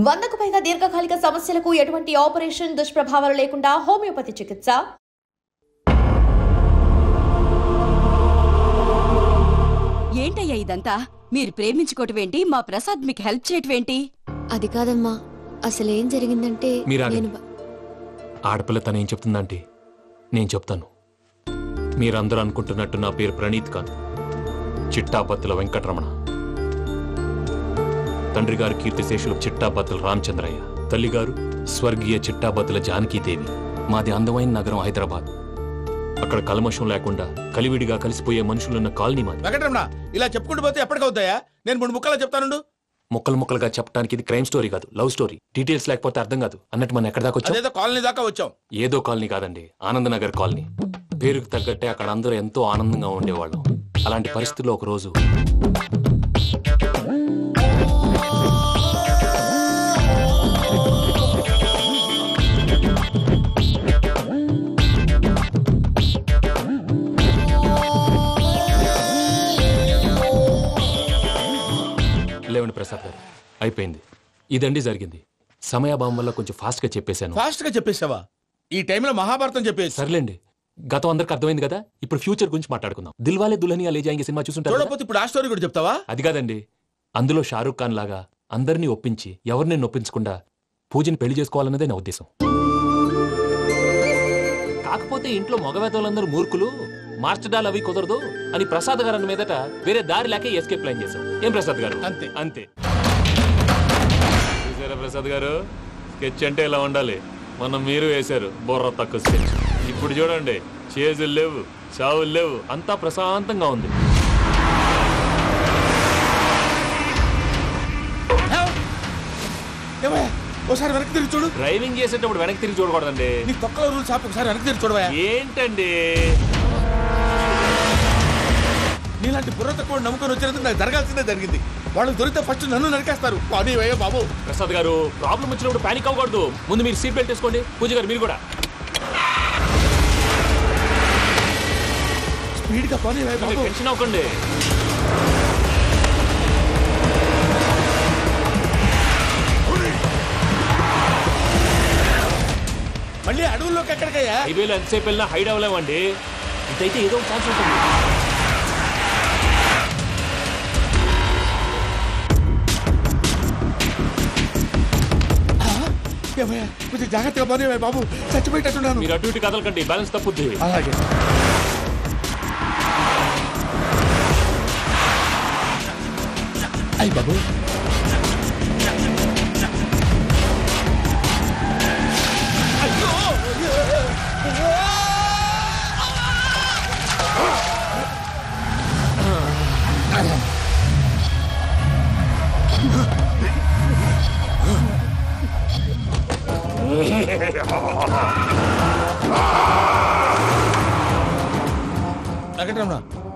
100కు పైగా దీర్ఘకాలిక సమస్యలకు ఎటువంటి ఆపరేషన్ దుష్ప్రభావాలు లేకుండా హోమియోపతి చికిత్స. ఏంటయ్యా ఇదంతా? మీరు ప్రేమించుకోవటమేంటి, మా ప్రసాద్ మీకు హెల్ప్ చేయటమేంటి? అది కాదమ్మా, అసలేం జరిగిందంటే ఆడపిల్ల తనేం చెప్తుందంటే నేను చెప్తాను. మీరందరూ అనుకుంటున్నట్టు నా పేరు ప్రణీత్ కాదు, చిట్టాపత్తుల వెంకటరమణ. తండ్రి గారు కీర్తిశేషులు చిట్టాపత్తుల రామచంద్రయ్య, తల్లిగారు స్వర్గీయ చిట్టాపత్తుల జానకీదేవి. మాది అందమైన నగరం హైదరాబాద్. అక్కడ కల్మషం లేకుండా కలివిడిగా కలిసిపోయే మనుషులున్న కాలనీ మాది. వెంకటరమణ, ఇలా చెప్పుకుంటూ పోతే ఎప్పటికవుతాయా? నేను 3 ముక్కలు చెప్తాను. ముక్కలుగా చెప్పడానికి ఇది క్రైమ్ స్టోరీ కాదు, లవ్ స్టోరీ. డీటెయిల్స్ లేకపోతే అర్థం కాదు. అన్నట్టు మనం ఎక్కడ దాకా వచ్చాం? ఏదో కాలనీ దాకా వచ్చాం. ఏదో కాలనీ కాదండి, ఆనందనగర్ కాలనీ. పేరుకు తగ్గట్టే అక్కడ అందరూ ఎంతో ఆనందంగా ఉండేవాళ్ళం. అలాంటి పరిస్థితుల్లో ఒక రోజు లేవండి ప్రసాద్ గారు, అయిపోయింది. ఇదండి జరిగింది. సమయాభావం వల్ల కొంచెం ఫాస్ట్ గా చెప్పేశాను. ఫాస్ట్ గా చెప్పేసావా? ఈ టైంలో మహాభారతం చెప్పేసి. సర్లేండి, గతం అందరికి అర్థమైంది కదా. ఇప్పుడు ఫ్యూచర్ గురించి మాట్లాడుకుందాం. దిల్వాలే దుల్హనియా లే జాయేంగే సినిమా చూసుంటారు. చూడకపోతే ఇప్పుడు ఆ స్టోరీ కూడా చెప్తావా? అది కాదండి, అందులో షారూక్ ఖాన్ లాగా అందరినీ ఒప్పించి ఎవరిని నొప్పించకుండా పూజని పెళ్లి చేసుకోవాలన్నదే నా ఉద్దేశం. కాకపోతే ఇంట్లో మగవేతలందరూ మూర్ఖులు, మార్చడాలు అవి కుదరదు అని ప్రసాద్ గారు అన్న మీదట వేరే దారి లేక ఎస్కేప్ ప్లాన్ చేశాం. ఏం ప్రసాద్ గారు? అంతే అంతే. చూసారా ప్రసాద్ గారు, స్కెచ్ అంటే ఇలా ఉండాలి. మనం మీరు వేశారు బుర్ర తక్కువ స్కెచ్. ఇప్పుడు చూడండి, చేజులు లేవు, చావులు లేవు, అంతా ప్రశాంతంగా ఉంది. ఒకసారి వెనక్కి తిరిగి చూడు. డ్రైవింగ్ చేసేటప్పుడు వెనక్కి తిరిగి చూడకూడదండి. నీ తొక్కలో రూల్స్ ఆపి ఒకసారి వెనక్కి తిరిగి చూడవా? ఏంటండి నీలాంటి బుర్ర తక్కువ నమ్ముకొని వచ్చినందుకు నాకు జరగాల్సిందే జరిగింది. వాళ్ళు దొరికితే ఫస్ట్ నన్ను నరికేస్తారు. కానీ అయ్యో బాబు. ప్రసాద్ గారు, ప్రాబ్లం వచ్చినప్పుడు పానిక్ అవ్వకూడదు. ముందు మీరు సీట్ బెల్ట్ వేసుకోండి. పూజ గారు మీరు కూడా స్పీడ్ గా పని. టెన్షన్ అవ్వకండి. మళ్ళీ అడవుల్లోకి ఎక్కడికయ్యా? హైవేలో ఎంతసేపు వెళ్ళినా హైడ్ అవ్వలేమండి. ఇదైతే ఏదో ఛాన్స్ ఉంటుంది. కొంచెం జాగ్రత్తగా పని బాబు, చచ్చిపోయేటట్టున్నాను. మీరు అటు ఇటు కదలకండి, బ్యాలెన్స్ తప్పుద్ది. అలాగే. అయ్యి బాబు,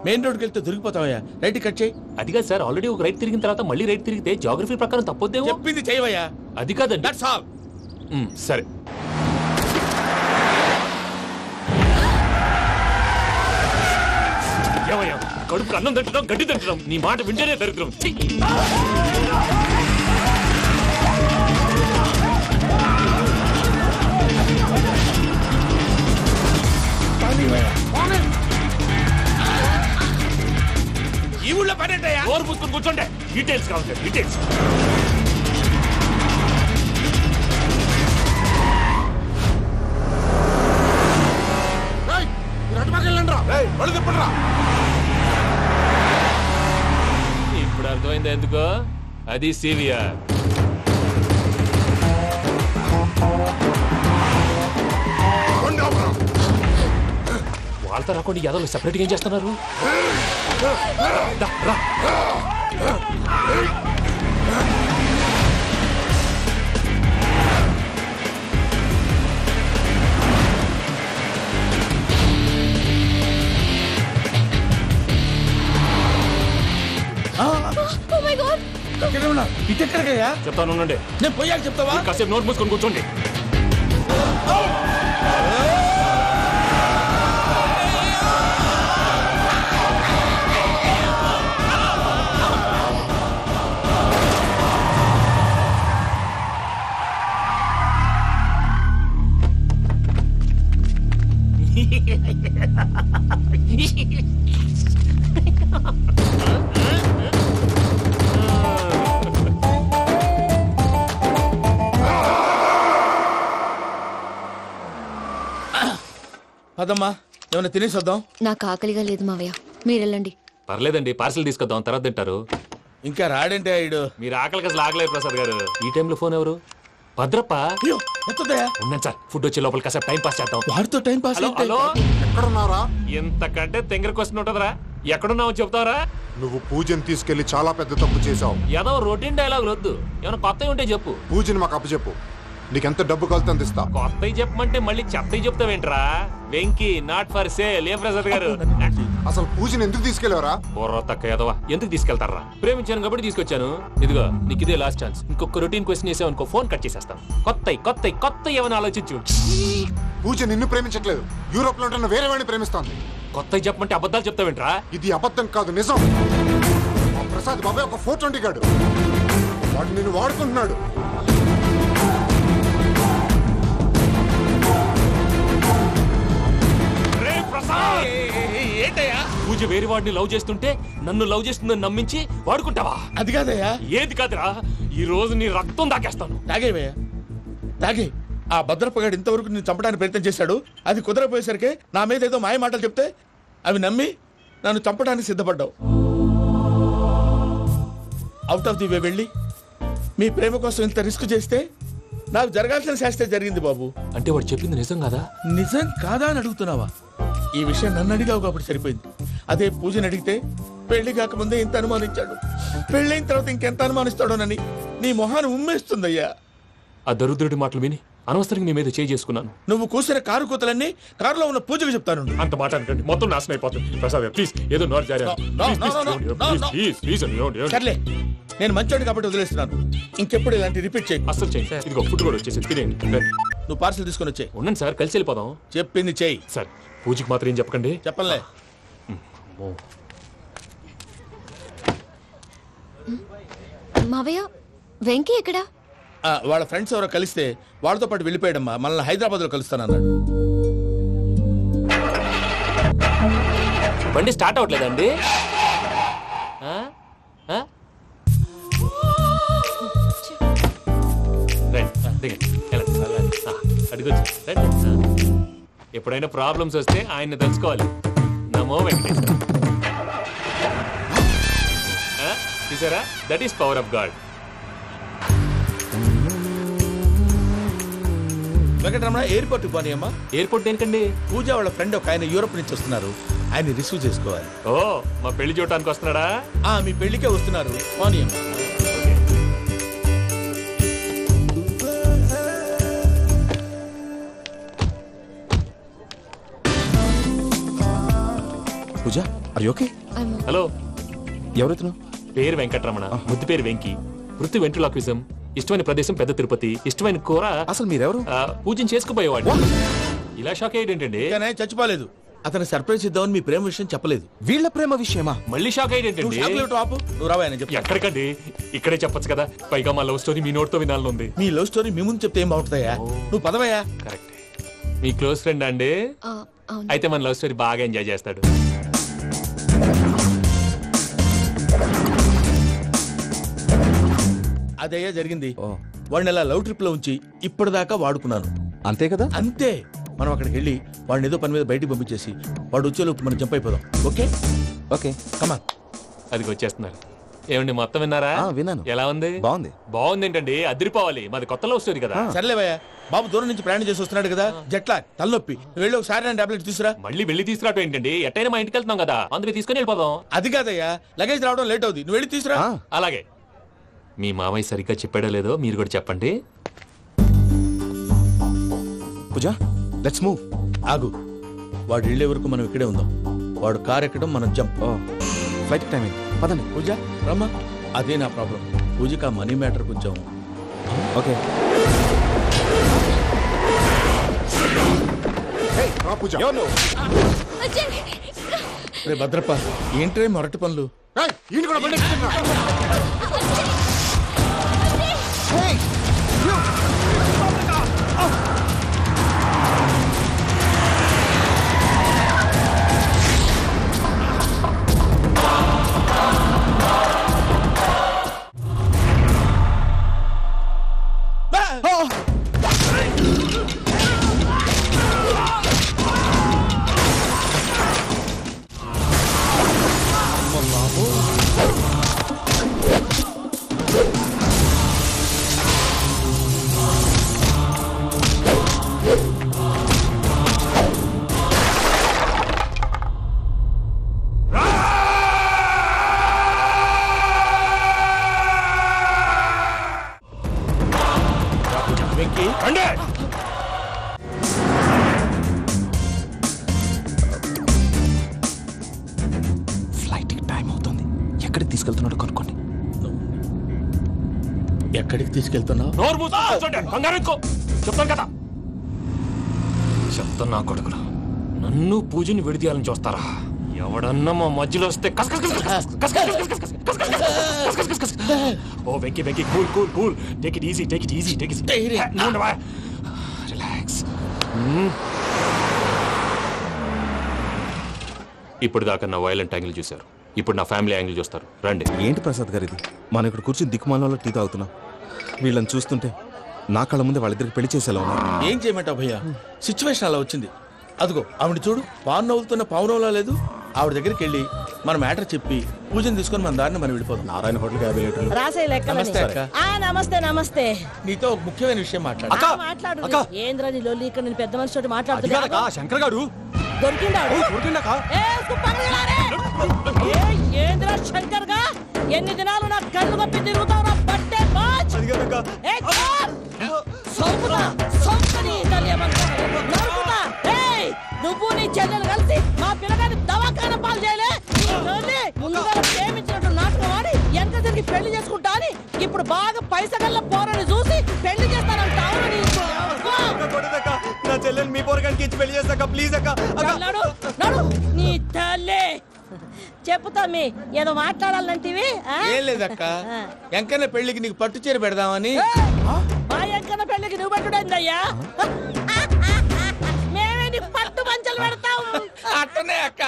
మెయిన్ రోడ్కి వెళ్తే దొరికిపోతావయ్యా. రైట్ కట్ చేయి. అది కాదు సార్, ఆల్రెడీ ఒక రైట్ తిరిగిన తర్వాత మళ్ళీ రైట్ తిరిగితే జాగ్రఫీ ప్రకారం తప్పొద్దేమో. చెప్పింది చేయవయ్యా. అది కాదండి. That's all. సరే. ఏమయ్యా, కడుపుకి అన్నం తింటున్నాం, గడ్డి తింటున్నాం. నీ మాట వింటేనే దరిద్రం. ఈ ఊళ్ళో పని ఏంటయ్యా? ఓరు పుస్తకం కూర్చోండి. డీటెయిల్స్ కావాలి, డీటెయిల్స్. ఇప్పుడు అర్థమైంది ఎందుకో. అది సివిఆర్. వాళ్ళతో రాకుండా యాదవ్ సెపరేట్గా ఏం చేస్తున్నారు? ఇటెక్కడికయ్యా? చెప్తాను, నేను పోయాక చెప్తావా? కాసేపు నోట్ మూసుకొని కూర్చోండి. అదమ్మా ఏమైనా తినేసి వద్దాం. నాకు ఆకలిగా లేదు మావయ్య, మీరు వెళ్ళండి. పర్లేదండి, పార్సిల్ తీసుకొద్దాం, తర్వాత తింటారు. ఇంకా రాడంటే ఆయుడు. మీరు ఆకలికి అసలు ఆగలేదు ప్రసాద్ గారు. ఈ టైంలో ఫోన్ ఎవరు? భద్రప్ప. అయ్యో ఎత్తదయ్యా. ఉన్నాను సార్, ఫుడ్ వచ్చే లోపల కాసేపు టైం పాస్ చేద్దాం. వాడితో టైం పాస్. హలో హలో, ఎక్కడున్నారా? ఇంతకంటే తెంగర క్వశ్చన్ ఉంటుందిరా. ఎక్కడున్నావు చెప్తావరా? నువ్వు పూజని తీసుకెళ్లి చాలా పెద్ద తప్పు చేశావు. ఏదో రొటీన్ డైలాగ్ వద్దు, ఏమైనా కొత్తవి ఉంటే చెప్పు. పూజని మాకు అప్పచెప్పు, నీకెంత డబ్బు కలితే అందిస్తా. కొత్తవి చెప్పమంటే మళ్ళీ చెత్తవి చెప్తావేంట్రా? Venky not for sale. ఏ ప్రసాద్ గారు, అసలు పూజని ఎందుకు తీసుకెళ్లేవరా? బుర్ర తక్క ఏదవా, ఎందుకు తీసుకెళ్తారా? ప్రేమించాను కాబట్టి తీసుకొచ్చాను. ఇదిగో నీకు ఇదే లాస్ట్ ఛాన్స్. ఇంకొక రొటీన్ క్వశ్చన్ చేసావనుకో ఫోన్ కట్ చేసేస్తాం. కొత్త ఏమైనా ఆలోచించు. పూజ నిన్ను ప్రేమించట్లేదు, యూరోప్ లో ఉంటున్న వేరే వాడిని ప్రేమిస్తోంది. కొత్తవి చెప్పమంటే అబద్ధాలు చెప్తావేంట్రా? ఇది అబద్ధం కాదు, నిజం. మా ప్రసాద్ బాబాయ్ ఒక 420 గాడు, వాడు నిన్ను వాడుకుంటున్నాడు. ఏంటయ్యా? పూజ వేరే వాడిని లవ్ చేస్తుంటే నన్ను లవ్ చేస్తుందని నమ్మించి వాడుకుంటావా? అది కాదయ్యా. ఏది కాదురా, ఈ రోజు నీ రక్తం దాకేస్తాను. తాగేవయ్యా తాగే. ఆ భద్రప్పగాడు ఇంతవరకు నేను చంపడానికి ప్రయత్నం చేశాడు. అది కుదరపోయేసరికి నా మీద ఏదో మాయ మాటలు చెప్తే అవి నమ్మి నన్ను చంపడానికి సిద్ధపడ్డావు. అవుట్ ఆఫ్ ది వే వెళ్ళి మీ ప్రేమ కోసం ఇంత రిస్క్ చేస్తే నాకు జరగాల్సిన శాస్త్రే జరిగింది బాబు. అంటే వాడు చెప్పింది నిజం కాదా? నిజం కాదా అని అడుగుతున్నావా? ఈ విషయం నన్ను అడిగావు కాబట్టి సరిపోయింది. అదే పూజని అడిగితే పెళ్లి కాకముందే ఇంత అనుమానించాడు, పెళ్ళైన తర్వాత ఇంకెంత అనుమానిస్తాడోనని నీ మొహాన్ని ఉమ్మేస్తుందయ్యా. ఆ దరిద్రుడి మాటలు విని అనవసరంగా నీ మీద చేయి చేసుకున్నాను. నువ్వు కూసిన కారు కూతలన్నీ కారులో ఉన్న పూజకు చెప్తాను. అంత మాట అనుకోండి, మొత్తం నాశనం అయిపోతుంది. ప్రసాద్ ప్లీజ్, ఏదో నోరు జారీ. సర్లే, నేను మంచోడు కాబట్టి వదిలేస్తున్నాను. ఇంకెప్పుడు ఇలాంటి రిపీట్ చేయి. అసలు చేయి. ఇదిగో ఫుడ్ కూడా వచ్చేసి తినేయండి. నువ్వు పార్సల్ తీసుకొని వచ్చాయి. ఉండండి సార్, కలిసి వెళ్ళిపోదాం. చెప్పింది చెయ్యి. సార్ పూజకి మాత్రం ఏం చెప్పకండి. చెప్పలే. మావయ్య, వెంకీ ఎక్కడా? వాళ్ళ ఫ్రెండ్స్ ఎవరో కలిస్తే వాళ్ళతో పాటు వెళ్ళిపోయాడమ్మా. మనల్ని హైదరాబాద్ లో కలుస్తానన్నాడు. బండి స్టార్ట్ అవ్వట్లేదండి. అడిగొచ్చు. ఎప్పుడైనా ప్రాబ్లమ్స్ వస్తే ఆయన్ని తెలుసుకోవాలి. నమో వెంకటేశ్వర. చూసారా, that is power of God. Venkataramana airport పోనీ అమ్మా. ఎయిర్పోర్ట్ దేనికండి? పూజ వాళ్ళ ఫ్రెండ్ ఒక ఆయన యూరోప్ నుంచి వస్తున్నారు, ఆయన రిసీవ్ చేసుకోవాలి. ఓ, మా పెళ్లి చూడటానికి వస్తున్నాడా? మీ పెళ్లికే వస్తున్నారు. పోనీ అమ్మా. పూజ, ఆర్ యు ఓకే? హలో, ఎవరైతును? పేరు వెంకటరమణ, ముద్దు పేరు వెంకీ, వృత్తి వెంట్రులాక్విజం, ఇష్టమైన ప్రదేశం పెద్ద తిరుపతి, ఇష్టమైన కూర. అసలు మీరెవరు? పూజను చేసుకుపోయేవాడు. ఇలా షాక్ అయ్యేటండి. చచ్చిపోలేదు. అతను సర్ప్రైజ్ ఇద్దామని మీ ప్రేమ విషయం చెప్పలేదు. వీళ్ళ ప్రేమ విషయమా? మళ్ళీ షాక్ అయ్యేటండి. నువ్వు రావాయని చెప్పి. ఎక్కడికండి, ఇక్కడే చెప్పొచ్చు కదా. పైగా మా లవ్ స్టోరీ మీ నోటితో వినాలని ఉంది. మీ లవ్ స్టోరీ మీ ముందు చెప్తే ఏం బాగుంటుందయ్యా? నువ్వు పదవయ్యా. కరెక్ట్. మీ క్లోజ్ ఫ్రెండ్ అండి? అవును. అయితే మన లవ్ స్టోరీ బాగా ఎంజాయ్ చేస్తాడు. అదయ్యా జరిగింది. వాడిని అలా లవ్ ట్రిప్ లో ఉంచి ఇప్పటిదాకా వాడుకున్నాను. అంతే కదా? అంతే. మనం అక్కడికి వెళ్ళి వాడిని ఏదో పని మీద బయటికి పంపించేసి వాడు వచ్చేలోపు మనం జంప్ అయిపోదాం. ఓకే ఓకే, కమాన్. అది వచ్చేస్తున్నారు. ఏమండి, మొత్తం విన్నారా? విన్నాను. ఎలా ఉంది? బాగుంది. బాగుంది ఏంటండి, అదిరిపోవాలి. మాది కొత్త లవ్ స్టోరీ కదా. సర్లేవయ్యా, బాబు దూరం నుంచి ప్రయాణం చేసి వస్తున్నాడు కదా, జట్లా తలనొప్పి. వెళ్ళి ఒకసారి నా టాబ్లెట్ తీసుకురా. మళ్ళీ వెళ్ళి తీసుకురావటం ఏంటండి? ఎట్టైనా మా ఇంటికి వెళ్తున్నాం కదా, అందుకే తీసుకుని వెళ్ళిపోదాం. అది కాదయ్యా, లగేజ్ రావడం లేట్ అవుతుంది. నువ్వు వెళ్ళి తీసుకురా. అలాగే. మీ మామయ్య సరిగ్గా చెప్పాడో లేదో మీరు కూడా చెప్పండి. పూజ, లెట్స్ మూవ్. ఆగు, వాడు వెళ్ళే వరకు మనం ఇక్కడే ఉందాం. వాడు కార్ ఎక్కడం, మనం జంప్. ఫ్లైట్ టైం అయింది, పదండి. పూజ రమ్మా. అదే నా ప్రాబ్లం. పూజకి ఆ మనీ మ్యాటర్ కొంచెం. ఓకే. పూజ, రే భద్రప్ప, ఏంట్రే మొరటి పనులు? వెంకీ ఫ్లైట్ టైం అవుతుంది. ఎక్కడికి తీసుకెళ్తున్నాడో కనుక్కోండి. ఎక్కడికి తీసుకెళ్తున్నావు? నోరు మూసుకొని కూర్చోండి. కంగారు ఎక్కువ. చెప్తాను కదా. చెప్తాను నా కొడుకులు. నన్ను పూజని విడిదీయాలని చూస్తారా? ఎవడన్నా మా మధ్యలో వస్తే ఓ Venky Venky cool cool cool. Take it easy take it easy take it relax. ఇప్పుడు దాకా నా వైలెంట్ యాంగిల్ చూశారు. ఇప్పుడు నా ఫ్యామిలీ యాంగిల్ చూస్తారు. రండి. ఏంటి ప్రసాద్ గారు ఇది? మనం ఇక్కడ కూర్చుని దిక్కుమాలలో టీ తాగుతున్నాం. వీళ్ళని చూస్తుంటే నా కళ్ళ ముందే వాళ్ళిద్దరికి పెళ్లి చేసేలా ఉన్నారు. ఏం చేయమంటావు భయ్యా? సిచ్యువేషన్ అలా వచ్చింది. అదిగో ఆవిడ చూడు, పాన్ నవ్వుతున్న పౌనంలా లేదు. ఆవిడ దగ్గరికి వెళ్ళి మన మ్యాటర్ చెప్పి పూజను తీసుకొని మన దారిని మనం వెళ్ళిపోతాం. నారాయణ హోటల్ 50 లీటర్లు. రాసే లెక్కలని. నమస్తే అక్క. నమస్తే నమస్తే. నీతో ఒక ముఖ్యమైన విషయం మాట్లాడు. మాట్లాడు. ఏంద్రా నీ లొల్లి? ఇక్కడ నేను పెద్ద మనిషి తోటి మాట్లాడుతున్నా. శంకర్ గారు దొరికిందాడు. ఏంద్రా శంకర్ గా? ఎన్ని దినాలు నా కళ్ళు కప్పి తిరుగుతావురా బట్టే బాచ్. నువ్వు నీ చెల్లెలు కలిసి మా పిల్లగాని దవాఖాన పాలు చేయలే. ముందుగా ప్రేమించినట్టు నాటకం ఆడి ఎంత తిరిగి పెళ్లి చేసుకుంటా అని ఇప్పుడు బాగా పైసగల్ల పోరని చూసి పెళ్లి చేస్తానంటావు. నా చెల్లెలు మీ పోరగానికి ఇచ్చి పెళ్లి చేస్తాక ప్లీజ్ అక్క. నడు నీ తల్లి. చెప్పుతా మీ ఏదో మాట్లాడాలంటివి. ఏం లేదక్క, ఎంకన్న పెళ్లికి నీకు పట్టు చీర పెడదామని. మా ఎంకన్న పెళ్లికి నువ్వు పెట్టుడైందయ్యా? మేమే నీ పట్టు పంచలు పెడతాం. అట్టనే అక్క.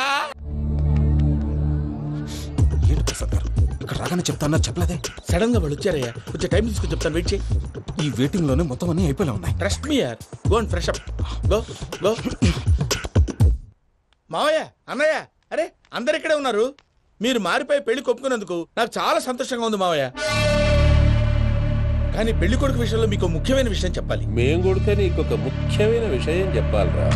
ఏంటి ప్రసాద్ గారు ఇక్కడ రాగానే చెప్తాను చెప్పలేదే? సడన్ గా వాళ్ళు వచ్చారయ్యా. కొంచెం టైం తీసుకొని చెప్తాను, వెయిట్ చేయి. ఈ వెయిటింగ్ లోనే మొత్తం అన్ని అయిపోయినా ఉన్నాయి. ట్రస్ట్ మీ యార్. Go and fresh up. Go go. మావయ్య, అన్నయ్య, అరే అందరు ఇక్కడే ఉన్నారు. మీరు మారిపోయి పెళ్లి కొప్పుకున్నందుకు నాకు చాలా సంతోషంగా ఉంది మావయ్య. కానీ పెళ్లి కొడుకు విషయంలో మీకు ముఖ్యమైన విషయం చెప్పాలి. మేం కొడితే నీకు ఒక ముఖ్యమైన విషయం చెప్పాలిరా.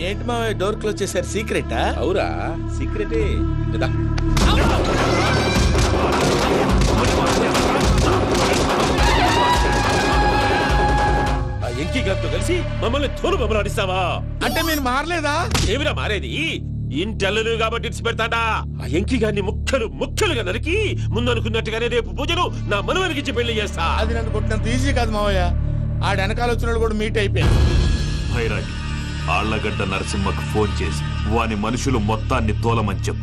ఏంటి మావయ్య డోర్ క్లోజ్ చేశారు? సీక్రెటా? అవురా, సీక్రెటే. ఆ ఎంకి గారితో కలిసి మమ్మల్ని తోలు బొమ్మలాడిస్తావా? అంటే మీరు మారలేదా? ఏమిరా మారేది? ఇంటల్లు కాబట్టి ఇడిచి పెడతాడా? ఆ ఎంకి గారిని ముక్కలుగా నరికి ముందనుకున్నట్టుగానే రేపు పూజను నా మనవరికిచ్చి పెళ్లి చేస్తా. అది నన్ను కొట్టినంత ఈజీ కాదు మావయ్య. ఆడ వెనకాల వచ్చిన వాళ్ళు కూడా మీట్ అయిపోయారు. భైరాగి ఆళ్లగడ్డ నరసింహకు ఫోన్ చేసి వాని మనుషులు మొత్తాన్ని తోలమని చెప్పు.